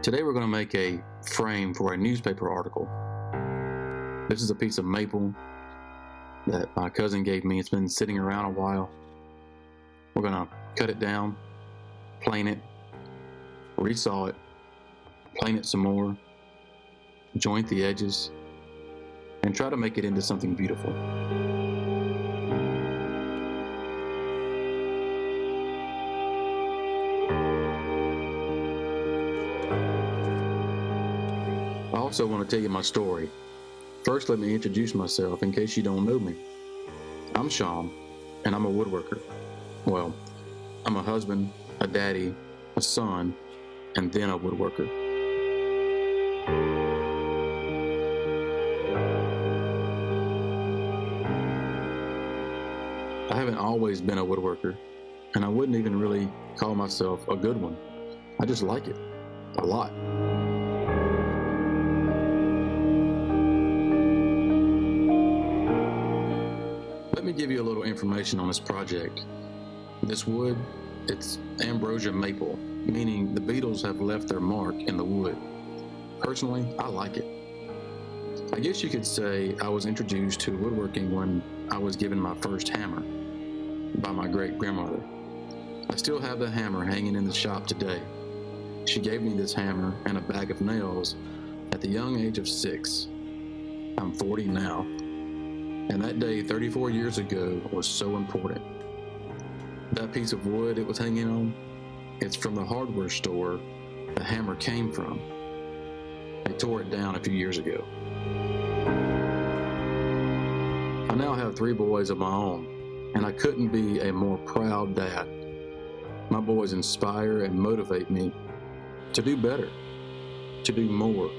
Today we're going to make a frame for a newspaper article. This is a piece of maple that my cousin gave me. It's been sitting around a while. We're going to cut it down, plane it, resaw it, plane it some more, joint the edges, and try to make it into something beautiful. I also want to tell you my story. First, let me introduce myself in case you don't know me. I'm Sean, and I'm a woodworker. Well, I'm a husband, a daddy, a son, and then a woodworker. I haven't always been a woodworker, and I wouldn't even really call myself a good one. I just like it a lot. Let me give you a little information on this project. This wood, it's ambrosia maple, meaning the beetles have left their mark in the wood. Personally, I like it. I guess you could say I was introduced to woodworking when I was given my first hammer by my great-grandmother. I still have the hammer hanging in the shop today. She gave me this hammer and a bag of nails at the young age of 6. I'm 40 now. And that day, 34 years ago, was so important. That piece of wood it was hanging on, it's from the hardware store the hammer came from. They tore it down a few years ago. I now have 3 boys of my own, and I couldn't be a more proud dad. My boys inspire and motivate me to do better, to do more,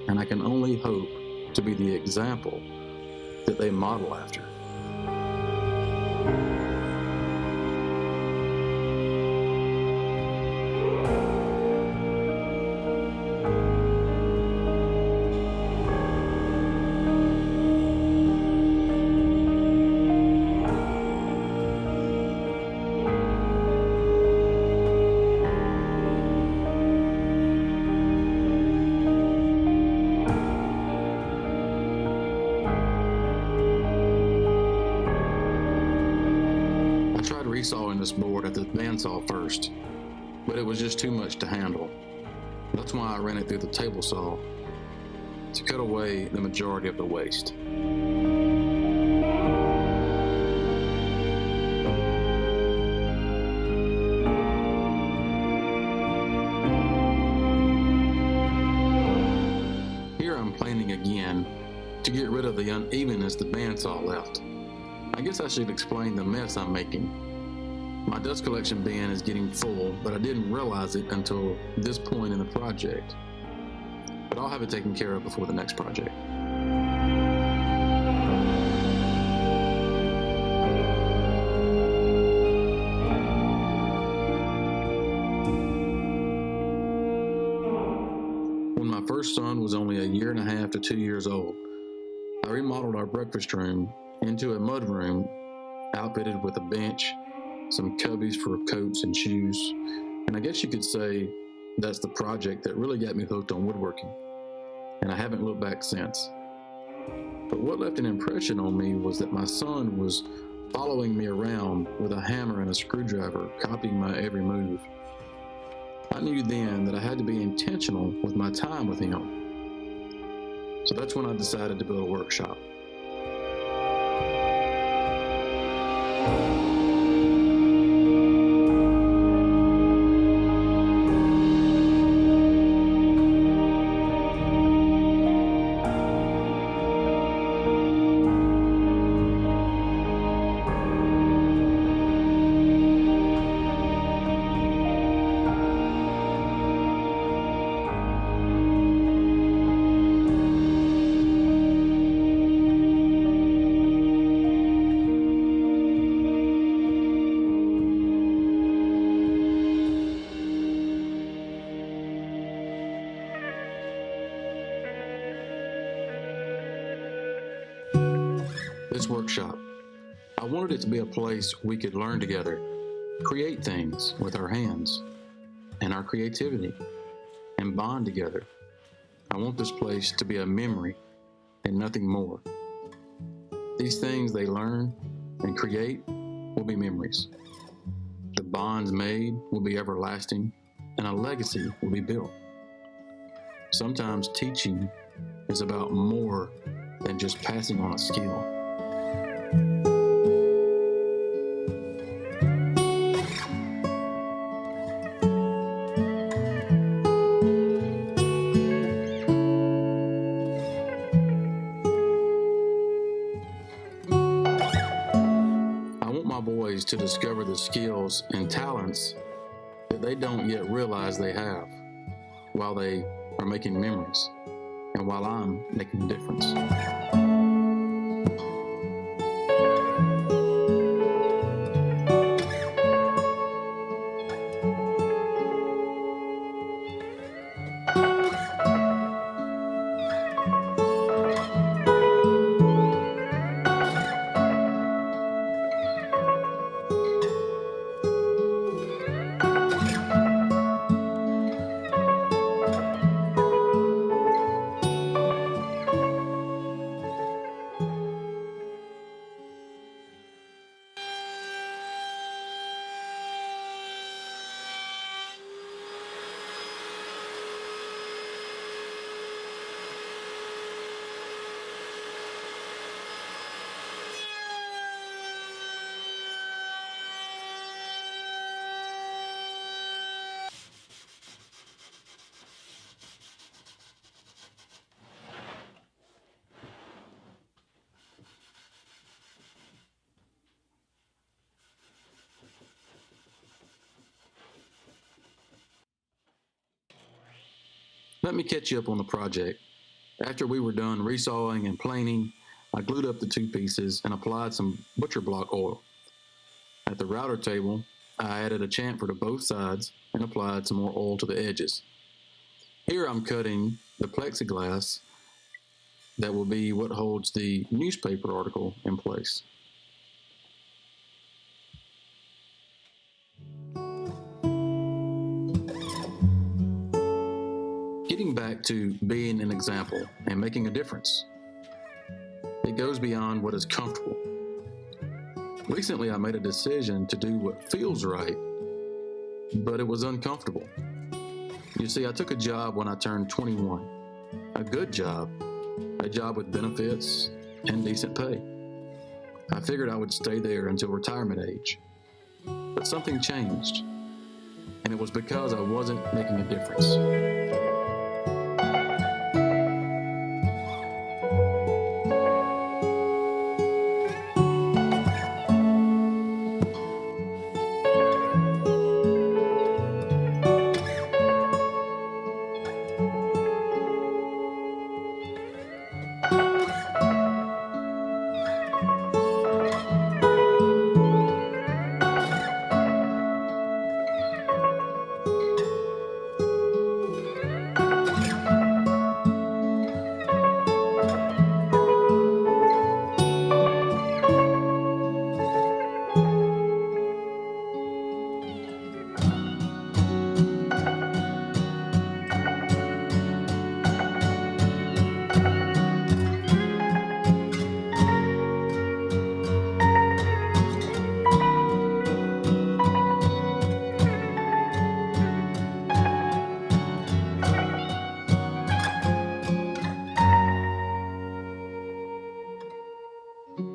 and I can only hope to be the example that they model after. Resawing this board at the bandsaw first, but it was just too much to handle. That's why I ran it through the table saw to cut away the majority of the waste. Here I'm planing again to get rid of the unevenness the bandsaw left. I guess I should explain the mess I'm making. My dust collection bin is getting full, but I didn't realize it until this point in the project. But I'll have it taken care of before the next project. When my first son was only 1.5 to 2 years old, I remodeled our breakfast room into a mud room outfitted with a bench, some cubbies for coats and shoes, and I guess you could say that's the project that really got me hooked on woodworking, and I haven't looked back since. But what left an impression on me was that my son was following me around with a hammer and a screwdriver, copying my every move. I knew then that I had to be intentional with my time with him. So that's when I decided to build a workshop. This workshop, I wanted it to be a place we could learn together, create things with our hands and our creativity, and bond together. I want this place to be a memory and nothing more. These things they learn and create will be memories. The bonds made will be everlasting, and a legacy will be built. Sometimes teaching is about more than just passing on a skill. I want my boys to discover the skills and talents that they don't yet realize they have while they are making memories and while I'm making a difference. Let me catch you up on the project. After we were done resawing and planing, I glued up the two pieces and applied some butcher block oil. At the router table, I added a chamfer to both sides and applied some more oil to the edges. Here I'm cutting the plexiglass that will be what holds the newspaper article in place. Getting back to being an example and making a difference. It goes beyond what is comfortable. Recently, I made a decision to do what feels right, but it was uncomfortable. You see, I took a job when I turned 21, a good job, a job with benefits and decent pay. I figured I would stay there until retirement age, but something changed, and it was because I wasn't making a difference.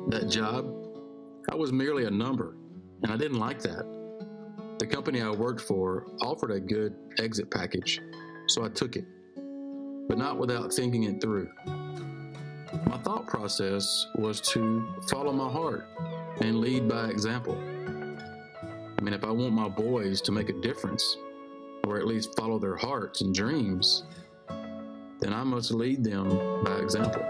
That job, I was merely a number, and I didn't like that. The company I worked for offered a good exit package, so I took it, but not without thinking it through. My thought process was to follow my heart and lead by example. I mean, if I want my boys to make a difference, or at least follow their hearts and dreams, then I must lead them by example.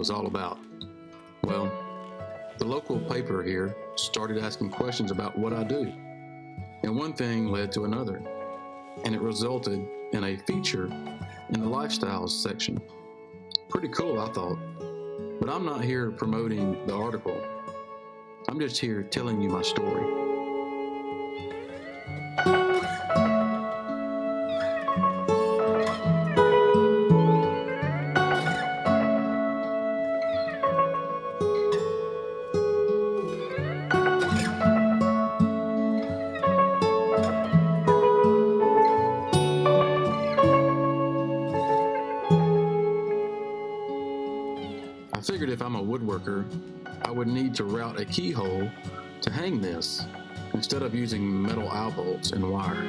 was all about. Well, the local paper here started asking questions about what I do, and one thing led to another, and it resulted in a feature in the lifestyles section. Pretty cool, I thought. But I'm not here promoting the article. I'm just here telling you my story. I figured if I'm a woodworker, I would need to route a keyhole to hang this instead of using metal eye bolts and wire.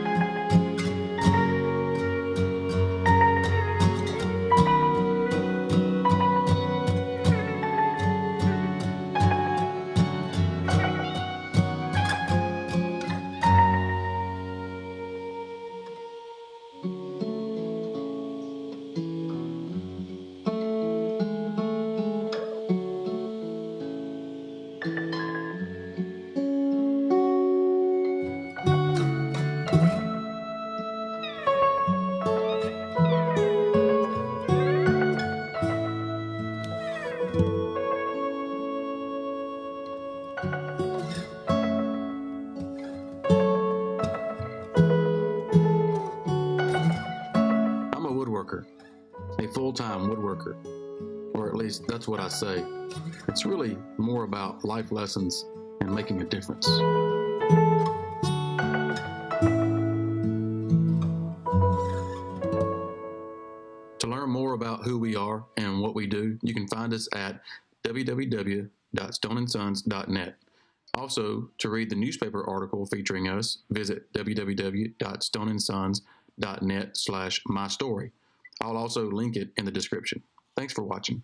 I'm a woodworker, a full-time woodworker, or at least that's what I say. It's really more about life lessons and making a difference. To learn more about who we are and what we do, you can find us at www.stoneandsons.net. Also, to read the newspaper article featuring us, visit www.stoneandsons.net/mystory. I'll also link it in the description. Thanks for watching.